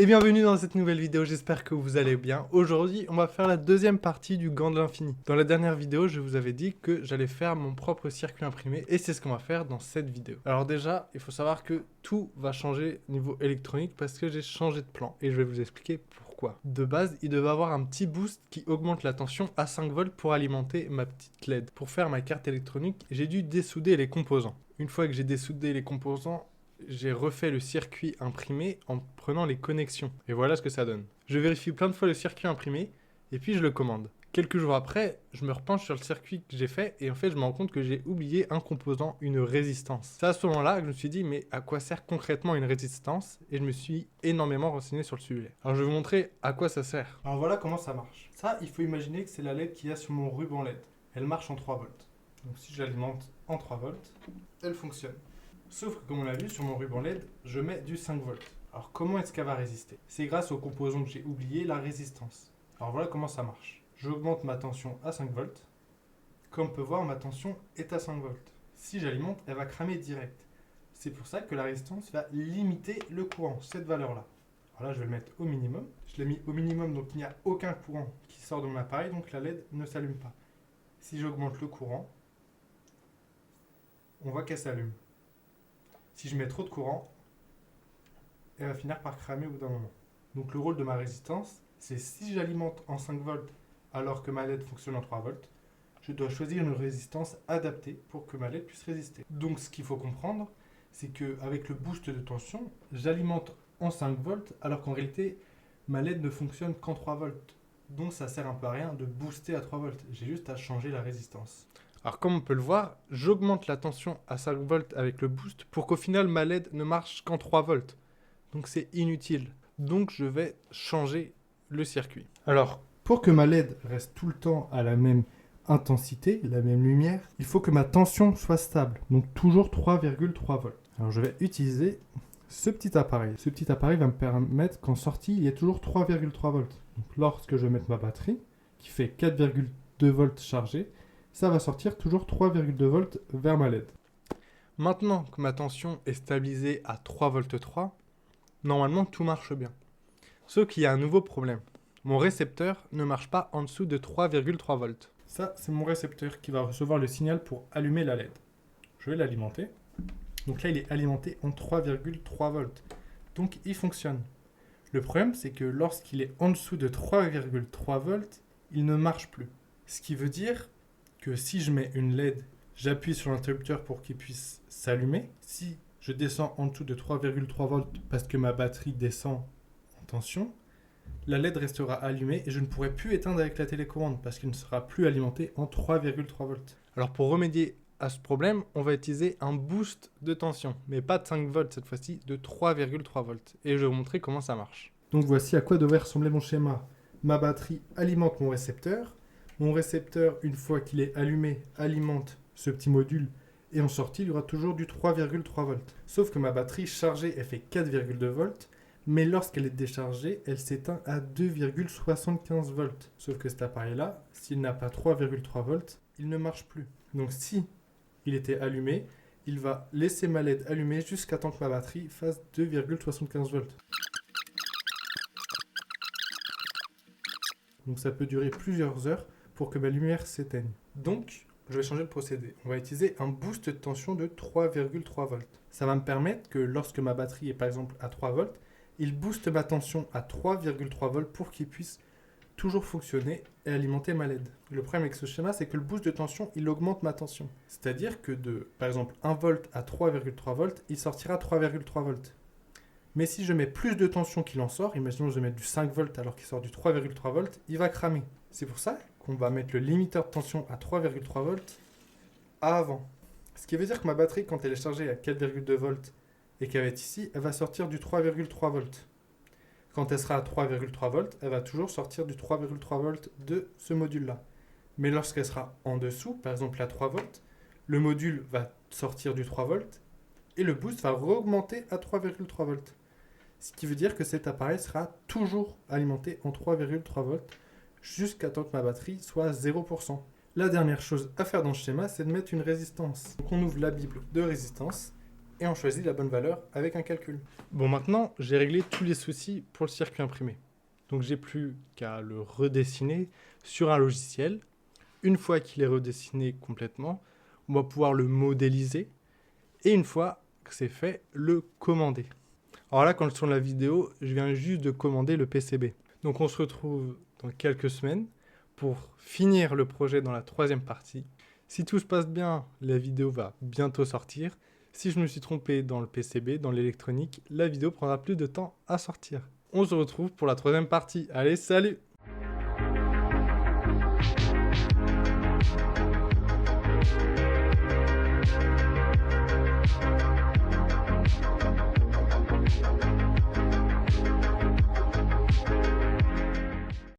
Et bienvenue dans cette nouvelle vidéo, j'espère que vous allez bien. Aujourd'hui, on va faire la deuxième partie du gant de l'infini. Dans la dernière vidéo, je vous avais dit que j'allais faire mon propre circuit imprimé et c'est ce qu'on va faire dans cette vidéo. Alors déjà, il faut savoir que tout va changer niveau électronique parce que j'ai changé de plan et je vais vous expliquer pourquoi. De base, il devait avoir un petit boost qui augmente la tension à 5 volts pour alimenter ma petite LED. Pour faire ma carte électronique, j'ai dû dessouder les composants. Une fois que j'ai dessoudé les composants, j'ai refait le circuit imprimé en prenant les connexions. Et voilà ce que ça donne. Je vérifie plein de fois le circuit imprimé et puis je le commande. Quelques jours après, je me repenche sur le circuit que j'ai fait et en fait je me rends compte que j'ai oublié un composant, une résistance. C'est à ce moment-là que je me suis dit mais à quoi sert concrètement une résistance? Et je me suis énormément renseigné sur le sujet. Alors je vais vous montrer à quoi ça sert. Alors voilà comment ça marche. Ça, il faut imaginer que c'est la LED qu'il y a sur mon ruban LED. Elle marche en 3 volts. Donc si je l'alimente en 3 volts, elle fonctionne. Sauf que comme on l'a vu sur mon ruban LED, je mets du 5 volts. Alors comment est-ce qu'elle va résister? C'est grâce au composant que j'ai oublié, la résistance. Alors voilà comment ça marche. J'augmente ma tension à 5 volts. Comme on peut voir, ma tension est à 5 volts. Si j'alimente, elle va cramer direct. C'est pour ça que la résistance va limiter le courant, cette valeur-là. Alors là, je vais le mettre au minimum. Je l'ai mis au minimum, donc il n'y a aucun courant qui sort de mon appareil, donc la LED ne s'allume pas. Si j'augmente le courant, on voit qu'elle s'allume. Si je mets trop de courant, elle va finir par cramer au bout d'un moment. Donc le rôle de ma résistance, c'est si j'alimente en 5 volts alors que ma LED fonctionne en 3 volts, je dois choisir une résistance adaptée pour que ma LED puisse résister. Donc ce qu'il faut comprendre, c'est qu'avec le boost de tension, j'alimente en 5 volts alors qu'en réalité, ma LED ne fonctionne qu'en 3 volts. Donc ça sert un peu à rien de booster à 3 volts, j'ai juste à changer la résistance. Alors comme on peut le voir, j'augmente la tension à 5 volts avec le boost pour qu'au final ma LED ne marche qu'en 3 volts. Donc c'est inutile. Donc je vais changer le circuit. Alors pour que ma LED reste tout le temps à la même intensité, la même lumière, il faut que ma tension soit stable. Donc toujours 3,3 volts. Alors je vais utiliser ce petit appareil. Ce petit appareil va me permettre qu'en sortie, il y ait toujours 3,3 volts. Donc lorsque je vais mettre ma batterie, qui fait 4,2 volts chargée, ça va sortir toujours 3,2 volts vers ma LED. Maintenant que ma tension est stabilisée à 3 volts 3, normalement tout marche bien. Sauf qu'il y a un nouveau problème. Mon récepteur ne marche pas en dessous de 3,3 volts. Ça, c'est mon récepteur qui va recevoir le signal pour allumer la LED. Je vais l'alimenter. Donc là, il est alimenté en 3,3 volts. Donc il fonctionne. Le problème, c'est que lorsqu'il est en dessous de 3,3 volts, il ne marche plus. Ce qui veut dire que si je mets une LED, j'appuie sur l'interrupteur pour qu'il puisse s'allumer. Si je descends en dessous de 3,3 volts parce que ma batterie descend en tension, la LED restera allumée et je ne pourrai plus éteindre avec la télécommande parce qu'il ne sera plus alimenté en 3,3 volts. Alors pour remédier à ce problème, on va utiliser un boost de tension, mais pas de 5 volts cette fois-ci, de 3,3 volts. Et je vais vous montrer comment ça marche. Donc voici à quoi devrait ressembler mon schéma. Ma batterie alimente mon récepteur. Mon récepteur, une fois qu'il est allumé, alimente ce petit module et en sortie, il y aura toujours du 3,3 volts. Sauf que ma batterie chargée, elle fait 4,2 volts, mais lorsqu'elle est déchargée, elle s'éteint à 2,75 volts. Sauf que cet appareil-là, s'il n'a pas 3,3 volts, il ne marche plus. Donc si il était allumé, il va laisser ma LED allumée jusqu'à temps que ma batterie fasse 2,75 volts. Donc ça peut durer plusieurs heures pour que ma lumière s'éteigne. Donc, je vais changer le procédé. On va utiliser un boost de tension de 3,3 volts. Ça va me permettre que lorsque ma batterie est par exemple à 3 volts, il booste ma tension à 3,3 volts pour qu'il puisse toujours fonctionner et alimenter ma LED. Le problème avec ce schéma, c'est que le boost de tension, il augmente ma tension. C'est-à-dire que de, par exemple, 1 volt à 3,3 volts, il sortira 3,3 volts. Mais si je mets plus de tension qu'il en sort, imaginons que je mets du 5 volts alors qu'il sort du 3,3 volts, il va cramer. C'est pour ça qu'on va mettre le limiteur de tension à 3,3 volts avant. Ce qui veut dire que ma batterie, quand elle est chargée à 4,2 volts et qu'elle va être ici, elle va sortir du 3,3 volts. Quand elle sera à 3,3 volts, elle va toujours sortir du 3,3 volts de ce module-là. Mais lorsqu'elle sera en dessous, par exemple à 3 volts, le module va sortir du 3 volts et le boost va augmenter à 3,3 volts. Ce qui veut dire que cet appareil sera toujours alimenté en 3,3 volts jusqu'à temps que ma batterie soit à 0%. La dernière chose à faire dans le schéma, c'est de mettre une résistance. Donc on ouvre la bible de résistance et on choisit la bonne valeur avec un calcul. Bon, maintenant, j'ai réglé tous les soucis pour le circuit imprimé. Donc, j'ai plus qu'à le redessiner sur un logiciel. Une fois qu'il est redessiné complètement, on va pouvoir le modéliser. Et une fois que c'est fait, le commander. Alors là, quand je tourne la vidéo, je viens juste de commander le PCB. Donc, on se retrouve dans quelques semaines pour finir le projet dans la 3e partie. Si tout se passe bien, la vidéo va bientôt sortir. Si je me suis trompé dans le PCB, dans l'électronique, la vidéo prendra plus de temps à sortir. On se retrouve pour la 3e partie. Allez, salut!